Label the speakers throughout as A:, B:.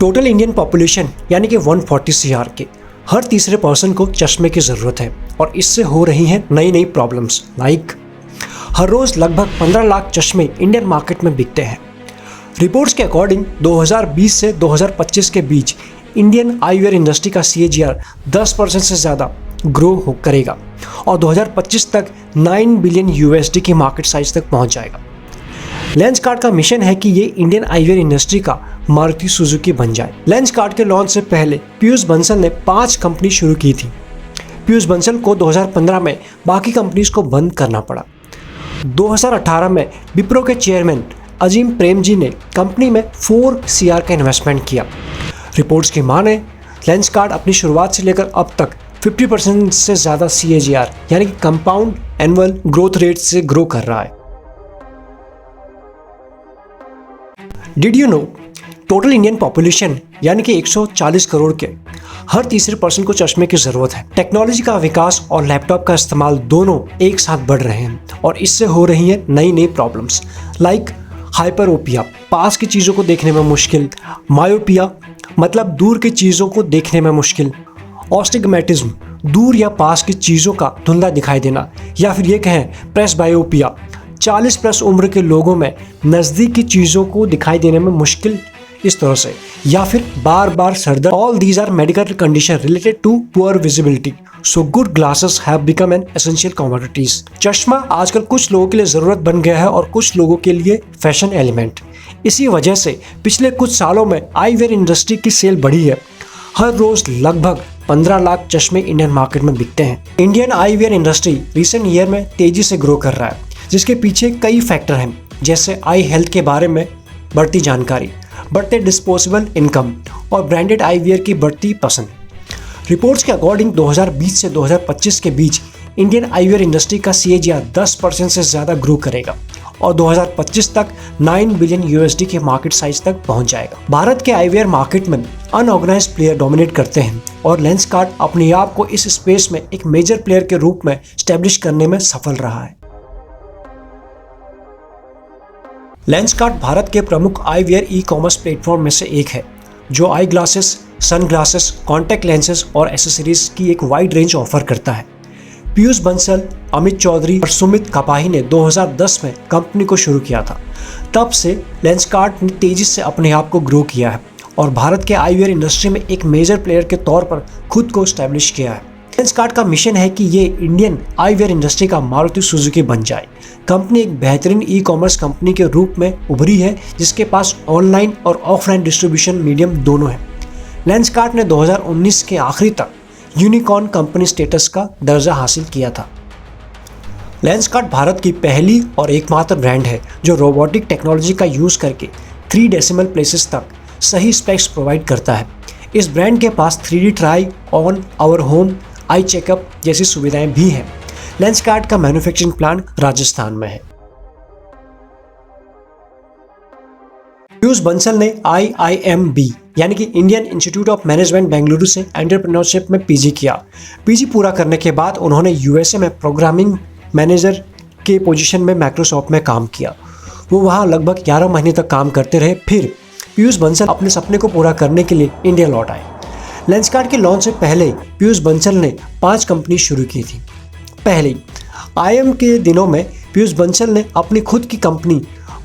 A: Total Indian population यानी कि 140 CR के हर तीसरे पर्सन को चश्मे की ज़रूरत है और इससे हो रही हैं नई नई प्रॉब्लम्स लाइक हर रोज़ लगभग 15 लाख चश्मे इंडियन मार्केट में बिकते हैं। रिपोर्ट्स के अकॉर्डिंग 2020 से 2025 के बीच इंडियन आईवेयर इंडस्ट्री का CAGR 10% से ज़्यादा ग्रो करेगा और 2025 तक 9 बिलियन USD की मार्केट साइज तक पहुंच जाएगा। लेंसकार्ट का मिशन है कि ये इंडियन आईवेयर इंडस्ट्री का मारुति सुजुकी बन जाए। लेंसकार्ट के लॉन्च से पहले पीयूष बंसल ने 5 कंपनी शुरू की थी। पीयूष बंसल को 2015 में बाकी कंपनीज को बंद करना पड़ा। 2018 में विप्रो के चेयरमैन अजीम प्रेमजी ने कंपनी में 4 CR का इन्वेस्टमेंट किया। रिपोर्ट्स की माने लेंसकार्ट अपनी शुरुआत से लेकर अब तक 50% से ज़्यादा CAGR यानी कि कंपाउंड एनुअल ग्रोथ रेट से ग्रो कर रहा है। Did you know total Indian population यानी कि 140 करोड़ के हर तीसरे पर्सन को चश्मे की ज़रूरत है। टेक्नोलॉजी का विकास और लैपटॉप का इस्तेमाल दोनों एक साथ बढ़ रहे हैं और इससे हो रही हैं नई नई प्रॉब्लम्स लाइक हाइपरोपिया, पास की चीज़ों को देखने में मुश्किल, मायोपिया मतलब दूर की चीज़ों को देखने में मुश्किल, ऑस्टिग्मेटिज्म दूर या पास की चीज़ों का धुंधला दिखाई देना, या फिर ये कहें प्रेसबायोपिया 40 प्लस उम्र के लोगों में नज़दीक की चीज़ों को दिखाई देने में मुश्किल इस तरह से, या फिर बार बार सर दर्द। All these are medical condition related to poor visibility, so good glasses have become an essential commodities. चश्मा आजकल कुछ लोगों के लिए ज़रूरत बन गया है और कुछ लोगों के लिए फैशन एलिमेंट। इसी वजह से पिछले कुछ सालों में आईवेयर इंडस्ट्री की सेल बढ़ी है। हर रोज लगभग 15 लाख चश्मे इंडियन मार्केट में बिकते हैं। Indian eyewear industry recent year में तेजी से ग्रो कर रहा है, जिसके पीछे कई फैक्टर हैं, जैसे आई हेल्थ के बारे में बढ़ती जानकारी, बढ़ते डिस्पोजेबल इनकम और ब्रांडेड आईवेयर की बढ़ती पसंद। रिपोर्ट्स के अकॉर्डिंग 2020 से 2025 के बीच इंडियन आईवेयर इंडस्ट्री का CAGR 10% से ज़्यादा ग्रो करेगा और 2025 तक 9 बिलियन USD के मार्केट साइज तक पहुंच जाएगा। भारत के आईवेयर मार्केट में अनऑर्गेनाइज्ड प्लेयर डोमिनेट करते हैं और लेंसकार्ट अपने आप को इस स्पेस में एक मेजर प्लेयर के रूप में स्टैब्लिश करने में सफल रहा है। लेंसकार्ट भारत के प्रमुख आईवेयर ई-कॉमर्स प्लेटफॉर्म में से एक है, जो eye glasses, sun glasses, contact lenses और एसेसरीज की एक वाइड रेंज ऑफर करता है। पीयूष बंसल, अमित चौधरी और सुमित कपाही ने 2010 में कंपनी को शुरू किया था। तब से लेंसकार्ट ने तेजी से अपने आप को ग्रो किया है और भारत के आईवेयर इंडस्ट्री में एक मेजर प्लेयर के तौर पर खुद को स्टैब्लिश किया है। लेंसकार्ट का मिशन है कि ये इंडियन आईवेयर इंडस्ट्री का मारुति सुजुकी बन जाए। कंपनी एक बेहतरीन ई-कॉमर्स कंपनी के रूप में उभरी है, जिसके पास ऑनलाइन और ऑफलाइन डिस्ट्रीब्यूशन मीडियम दोनों है। लेंसकार्ट ने 2019 के आखिरी तक यूनिकॉर्न कंपनी स्टेटस का दर्जा हासिल किया था। लेंसकार्ट भारत की पहली और एकमात्र ब्रांड है जो रोबोटिक टेक्नोलॉजी का यूज़ करके 3 डेसिमल प्लेसेस तक सही स्पेक्स प्रोवाइड करता है। इस ब्रांड के पास 3D try on our home, eye checkup जैसी सुविधाएं भी हैं। लेंसकार्ट का मैन्युफैक्चरिंग प्लांट राजस्थान में है। पीयूष बंसल ने IIMB यानी कि Indian institute of management Bengaluru से एंटरप्रेन्योरशिप में PG किया। PG पूरा करने के बाद उन्होंने USA में प्रोग्रामिंग मैनेजर के पोजीशन में माइक्रोसॉफ्ट में काम किया। वो वहाँ लगभग 11 महीने तक काम करते रहे। फिर पीयूष बंसल अपने सपने को पूरा करने के लिए इंडिया लौट आए। लेंसकार्ट के लॉन्च से पहले पीयूष बंसल ने 5 कंपनी शुरू की थी। पहले IIM के दिनों में पीयूष बंसल ने अपनी खुद की कंपनी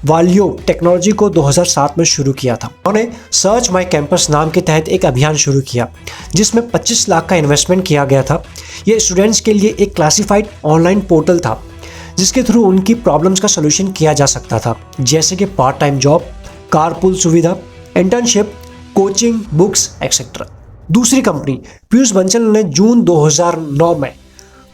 A: वालियो टेक्नोलॉजी को 2007 में शुरू किया था। उन्होंने सर्च माई कैंपस नाम के तहत एक अभियान शुरू किया, जिसमें 25 लाख का इन्वेस्टमेंट किया गया था। ये स्टूडेंट्स के लिए एक क्लासिफाइड ऑनलाइन पोर्टल था, जिसके थ्रू उनकी प्रॉब्लम्स का सोल्यूशन किया जा सकता था, जैसे कि पार्ट टाइम जॉब, कारपूल सुविधा, इंटर्नशिप, कोचिंग, बुक्स एक्सेट्रा। दूसरी कंपनी पीयूष बंसल ने जून 2009 में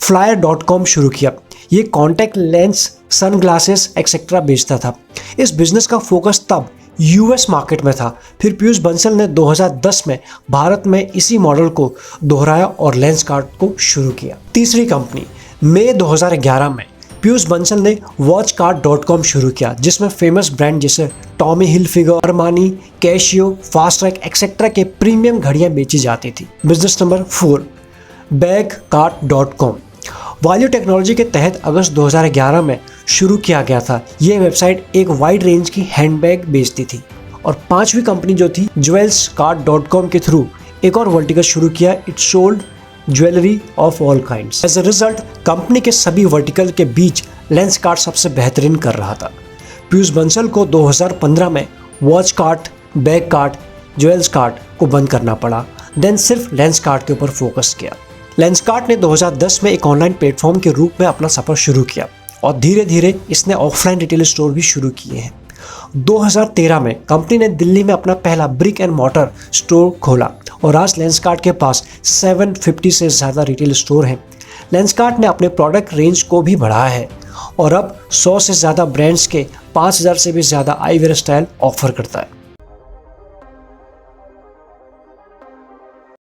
A: flyer.com शुरू किया। ये contact lens, sun glasses etcetera बेचता था। इस बिजनेस का फोकस तब US मार्केट में था। फिर पीयूष बंसल ने 2010 में भारत में इसी मॉडल को दोहराया और लेंसकार्ट को शुरू किया। तीसरी कंपनी मई 2011 में पीयूष बंसल ने watchcart.com शुरू किया, जिसमें फेमस ब्रांड जैसे Tommy Hilfiger, Armani, cashew, Fastrack etcetera के प्रीमियम घड़ियां बेची जाती थी। बिजनेस नंबर 4 bagcart.com वालियो टेक्नोलॉजी के तहत अगस्त 2011 में शुरू किया गया था। ये वेबसाइट एक वाइड रेंज की हैंडबैग बेचती थी और पांचवी कंपनी जो थी jewelscart.com के थ्रू एक और वर्टिकल शुरू किया। It sold jewellery of all kinds. As a result company के सभी वर्टिकल के बीच लेंसकार्ट सबसे बेहतरीन कर रहा था। पीयूष बंसल को 2015 में watch cart, bag cart, jewels cart को बंद करना पड़ा, देन सिर्फ लेंसकार्ट के ऊपर फोकस किया। लेंसकार्ट ने 2010 में एक ऑनलाइन प्लेटफॉर्म के रूप में अपना सफर शुरू किया और धीरे धीरे इसने ऑफलाइन रिटेल स्टोर भी शुरू किए हैं। 2013 में कंपनी ने दिल्ली में अपना पहला ब्रिक एंड मॉर्टर स्टोर खोला और आज लेंसकार्ट के पास 750 से ज़्यादा रिटेल स्टोर हैं। लेंसकार्ट ने अपने प्रोडक्ट रेंज को भी बढ़ाया है और अब 100 से ज़्यादा ब्रांड्स के 5000 से भी ज़्यादा आईवेयर स्टाइल ऑफर करता है।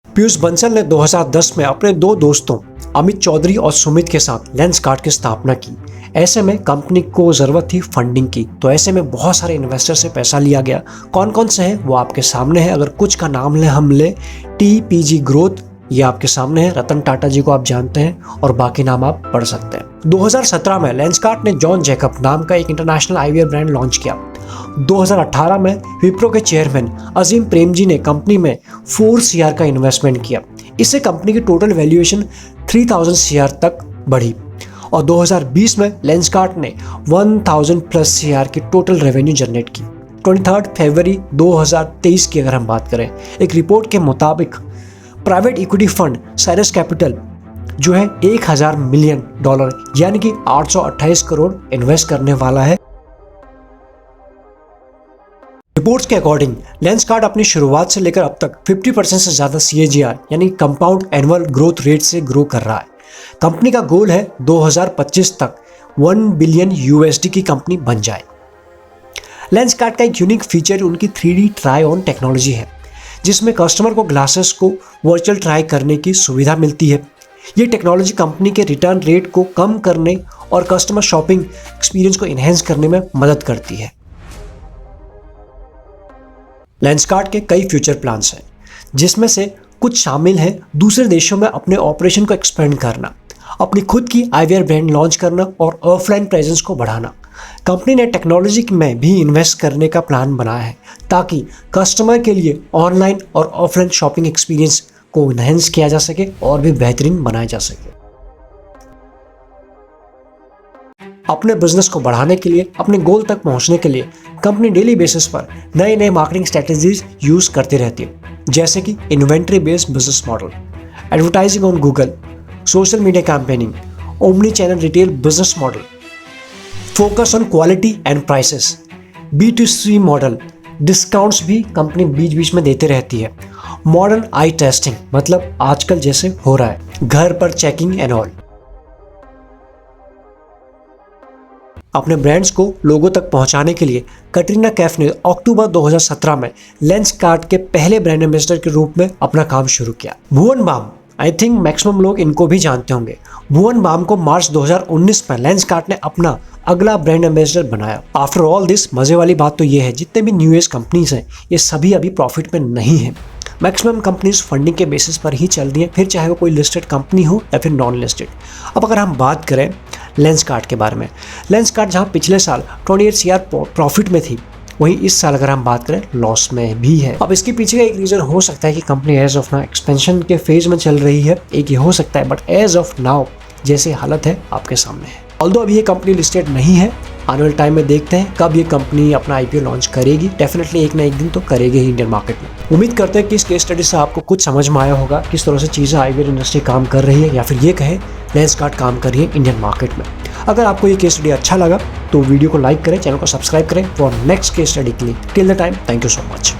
A: पीयूष बंसल ने 2010 में अपने दो दोस्तों अमित चौधरी और सुमित के साथ लेंसकार्ट की स्थापना की। ऐसे में कंपनी को ज़रूरत थी फंडिंग की, तो ऐसे में बहुत सारे इन्वेस्टर से पैसा लिया गया। कौन कौन से हैं वो आपके सामने है। अगर कुछ का नाम हम ले TPG ग्रोथ, ये आपके सामने है। रतन टाटा जी को आप जानते हैं और बाकी नाम आप पढ़ सकते हैं। 2017 में लेंसकार्ट ने जॉन जैकब नाम का एक इंटरनेशनल आईवेयर ब्रांड लॉन्च किया। 2018 में विप्रो के चेयरमैन अजीम प्रेमजी ने कंपनी में 4 CR का इन्वेस्टमेंट किया। इससे कंपनी की टोटल वैल्यूएशन 3000 CR तक बढ़ी और 2020 में लेंसकार्ट ने 1000+ CR की टोटल रेवेन्यू जनरेट की। 23 फरवरी 2023 की अगर हम बात करें, एक रिपोर्ट के मुताबिक private equity fund Cyrus capital जो है $1000 मिलियन यानी कि 828 करोड़ इन्वेस्ट करने वाला है। रिपोर्ट्स के अकॉर्डिंग लेंसकार्ट अपनी शुरुआत से लेकर अब तक 50% से ज़्यादा CAGR यानी कंपाउंड एनुअल ग्रोथ रेट से ग्रो कर रहा है। कंपनी का गोल है 2025 तक $1 बिलियन की कंपनी बन जाए। लेंसकार्ट का एक यूनिक फीचर उनकी 3D ट्राई ऑन टेक्नोलॉजी है, जिसमें कस्टमर को ग्लासेस को वर्चुअल ट्राई करने की सुविधा मिलती है। ये टेक्नोलॉजी कंपनी के रिटर्न रेट को कम करने और कस्टमर शॉपिंग एक्सपीरियंस को इन्हेंस करने में मदद करती है। लेंसकार्ट के कई फ्यूचर प्लान्स हैं, जिसमें से कुछ शामिल हैं दूसरे देशों में अपने ऑपरेशन को एक्सपेंड करना, अपनी खुद की आईवेयर ब्रांड लॉन्च करना और ऑफलाइन प्रेजेंस को बढ़ाना। कंपनी ने टेक्नोलॉजी में भी इन्वेस्ट करने का प्लान बनाया है ताकि कस्टमर के लिए ऑनलाइन और ऑफलाइन शॉपिंग एक्सपीरियंस को इन्हेंस किया जा सके और भी बेहतरीन बनाया जा सके। अपने बिजनेस को बढ़ाने के लिए, अपने गोल तक पहुंचने के लिए कंपनी डेली बेसिस पर नए नए मार्केटिंग स्ट्रेटजीज यूज करती रहती है, जैसे कि inventory based business model, advertising on Google, social media campaigning, omni channel retail business model, focus on quality and prices, B2C model, discounts भी कंपनी बीच बीच में देते रहती है, मॉडर्न आई टेस्टिंग मतलब आजकल जैसे हो रहा है, घर पर चेकिंग एंड ऑल। अपने ब्रांड्स को लोगों तक पहुंचाने के लिए कटरीना कैफ ने अक्टूबर 2017 में लेंसकार्ट के पहले ब्रांड एम्बेसडर के रूप में अपना काम शुरू किया। भुवन बाम, आई थिंक मैक्सिमम लोग इनको भी जानते होंगे। भुवन बाम को मार्च 2019 में लेंसकार्ट ने अपना अगला ब्रांड एम्बेसडर बनाया। आफ्टर ऑल दिस, मजे वाली बात तो ये है जितने भी न्यू एज कंपनीज हैं ये सभी अभी प्रॉफिट में नहीं है। मैक्सिमम कंपनीज फंडिंग के बेसिस पर ही चल रही है, फिर चाहे वो कोई लिस्टेड कंपनी हो या फिर नॉन लिस्टेड। अब अगर हम बात करें लेंसकार्ट के बारे में, लेंसकार्ट जहां पिछले साल 28 CR प्रॉफिट में थी, वहीं इस साल अगर हम बात करें लॉस में भी है। अब इसके पीछे का एक रीज़न हो सकता है कि company as of now expansion के फेज में चल रही है, एक ये हो सकता है, बट एज ऑफ नाउ जैसे हालत है आपके सामने है। ऑल्दो अभी ये कंपनी लिस्टेड नहीं है, आने वाले टाइम में देखते हैं कब ये कंपनी अपना IPO लॉन्च करेगी। डेफिनेटली एक ना एक दिन तो करेगी ही इंडियन मार्केट में। उम्मीद करते हैं कि इस केस स्टडी से आपको कुछ समझ में आया होगा किस तरह से चीज़ें आईवेयर इंडस्ट्री काम कर रही है, या फिर ये कहे लेंसकार्ट काम कर रही है इंडियन मार्केट में। अगर आपको ये केस स्टडी अच्छा लगा तो वीडियो को लाइक करें, चैनल को सब्सक्राइब करें फॉर नेक्स्ट केस स्टडी के लिए। Till the time, thank you so much.